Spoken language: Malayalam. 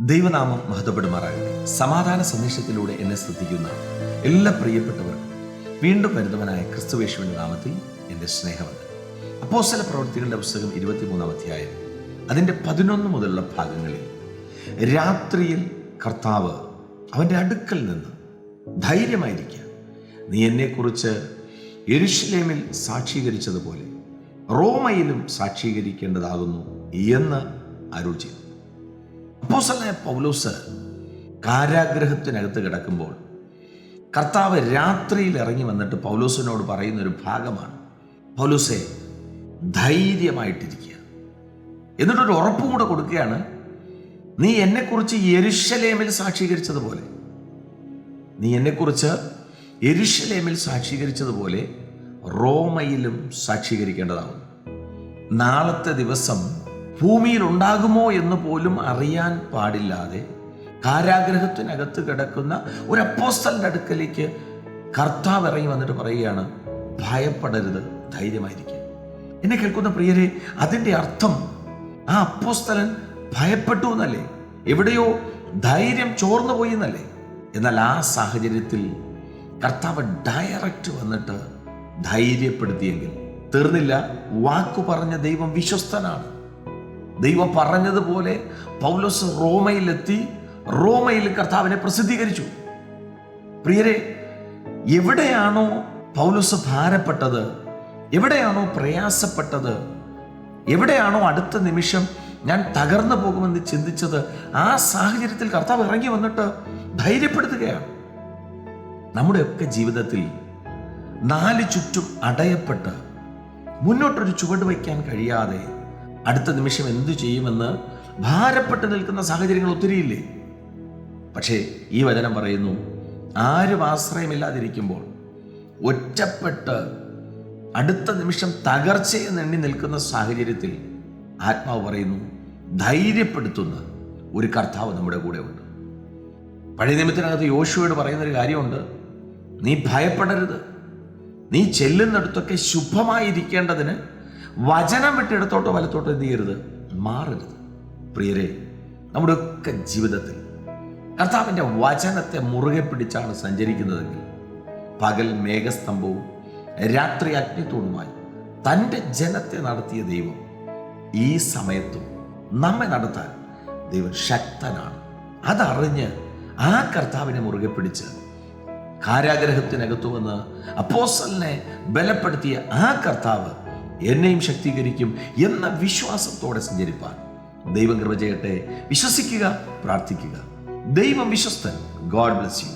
ദൈവനാമം മഹത്വപ്പെടുമാറാകട്ടെ. സമാധാന സന്ദേശത്തിലൂടെ എന്നെ ശ്രദ്ധിക്കുന്ന എല്ലാ പ്രിയപ്പെട്ടവർക്കും വീണ്ടും വരുന്നവനായ ക്രിസ്തുവേശുവിന്റെ നാമത്തിൽ എൻ്റെ സ്നേഹമുണ്ട്. അപ്പോസ്തല പ്രവൃത്തികളുടെ പുസ്തകം 23 അധ്യായം അതിൻ്റെ 11 മുതലുള്ള ഭാഗങ്ങളിൽ രാത്രിയിൽ കർത്താവ് അവൻ്റെ അടുക്കൽ നിന്ന് ധൈര്യമായിരിക്കുക, നീ എന്നെക്കുറിച്ച് യെരൂശലേമിൽ സാക്ഷീകരിച്ചതുപോലെ റോമയിലും സാക്ഷീകരിക്കേണ്ടതാകുന്നു എന്ന് അരുൾ ചെയ്തു. അപ്പോസ്തലനായ പൗലോസ് കാരാഗ്രഹത്തിനകത്ത് കിടക്കുമ്പോൾ കർത്താവ് രാത്രിയിൽ ഇറങ്ങി വന്നിട്ട് പൗലോസിനോട് പറയുന്ന ഒരു ഭാഗമാണ്, പൗലോസേ ധൈര്യമായിട്ടിരിക്കുക. എന്നിട്ടൊരു ഉറപ്പും കൂടെ കൊടുക്കുകയാണ്, നീ എന്നെക്കുറിച്ച് യെരൂശലേമിൽ സാക്ഷീകരിച്ചതുപോലെ, നീ എന്നെക്കുറിച്ച് യെരൂശലേമിൽ സാക്ഷീകരിച്ചതുപോലെ റോമയിലും സാക്ഷീകരിക്കേണ്ടതാകുന്നു. നാളത്തെ ദിവസം ഭൂമിയിൽ ഉണ്ടാകുമോ എന്ന് പോലും അറിയാൻ പാടില്ലാതെ കാരാഗ്രഹത്തിനകത്ത് കിടക്കുന്ന ഒരു അപ്പോസ്തലന്റെ അടുക്കലേക്ക് കർത്താവ് ഇറങ്ങി വന്നിട്ട് പറയുകയാണ്, ഭയപ്പെടരുത്, ധൈര്യമായിരിക്കുക. എന്നെ കേൾക്കുന്ന പ്രിയരെ, അതിൻ്റെ അർത്ഥം ആ അപ്പോസ്തലൻ ഭയപ്പെട്ടു എന്നല്ലേ, എവിടെയോ ധൈര്യം ചോർന്നു പോയി എന്നല്ലേ. എന്നാൽ ആ സാഹചര്യത്തിൽ കർത്താവ് ഡയറക്റ്റ് വന്നിട്ട് ധൈര്യപ്പെടുത്തിയെങ്കിൽ തീർന്നില്ല. വാക്കു പറഞ്ഞ ദൈവം വിശ്വസ്തനാണ്. ദൈവം പറഞ്ഞതുപോലെ പൗലോസ് റോമയിലെത്തി, റോമയിൽ കർത്താവിനെ പ്രസിദ്ധീകരിച്ചു. പ്രിയരെ, എവിടെയാണോ പൗലോസ് ഭാരപ്പെട്ടത്, എവിടെയാണോ പ്രയാസപ്പെട്ടത്, എവിടെയാണോ അടുത്ത നിമിഷം ഞാൻ തകർന്നു പോകുമെന്ന് ചിന്തിച്ചത്, ആ സാഹചര്യത്തിൽ കർത്താവ് ഇറങ്ങി വന്നിട്ട് ധൈര്യപ്പെടുത്തുകയാണ്. നമ്മുടെയൊക്കെ ജീവിതത്തിൽ നാല് ചുറ്റും അടയപ്പെട്ട് മുന്നോട്ടൊരു ചുവട് വയ്ക്കാൻ കഴിയാതെ അടുത്ത നിമിഷം എന്തു ചെയ്യുമെന്ന് ഭാരപ്പെട്ട് നിൽക്കുന്ന സാഹചര്യങ്ങൾ ഒത്തിരിയില്ലേ? പക്ഷേ ഈ വചനം പറയുന്നു, ആരും ആശ്രയമില്ലാതിരിക്കുമ്പോൾ ഒറ്റപ്പെട്ട് അടുത്ത നിമിഷം തകർച്ചയെന്ന് എണ്ണി നിൽക്കുന്ന സാഹചര്യത്തിൽ ആത്മാവ് പറയുന്നു, ധൈര്യപ്പെടുത്തുന്ന ഒരു കർത്താവ് നമ്മുടെ കൂടെ ഉണ്ട്. പഴയ നിയമത്തിനകത്ത് യോശുവയോട് പറയുന്നൊരു കാര്യമുണ്ട്, നീ ഭയപ്പെടരുത്, നീ ചെല്ലുന്നിടത്തൊക്കെ ശുഭമായിരിക്കേണ്ടതിന് വചനം വിട്ട് ഇടത്തോട്ടോ വലത്തോട്ടോ എന്ത് ചെയ്യരുത്, മാറരുത്. പ്രിയരെ, നമ്മുടെ ഒക്കെ ജീവിതത്തിൽ കർത്താവിൻ്റെ വചനത്തെ മുറുകെ പിടിച്ചാണ് സഞ്ചരിക്കുന്നതെങ്കിൽ പകൽ മേഘസ്തംഭവും രാത്രി അഗ്നിത്തൂണുമായി തൻ്റെ ജനത്തെ നടത്തിയ ദൈവം ഈ സമയത്തും നമ്മെ നടത്താൻ ദൈവം ശക്തനാണ്. അതറിഞ്ഞ് ആ കർത്താവിനെ മുറുകെ പിടിച്ച് കാരാഗ്രഹത്തിനകത്തു വന്ന് അപ്പോസ്തലനെ ബലപ്പെടുത്തിയ ആ കർത്താവ് എന്നെയും ശക്തീകരിക്കും എന്ന വിശ്വാസത്തോടെ സഞ്ചരിപ്പാൻ ദൈവം കൃപ ചെയ്യട്ടെ. വിശ്വസിക്കുക, പ്രാർത്ഥിക്കുക. ദൈവം വിശ്വസ്തൻ. God bless U.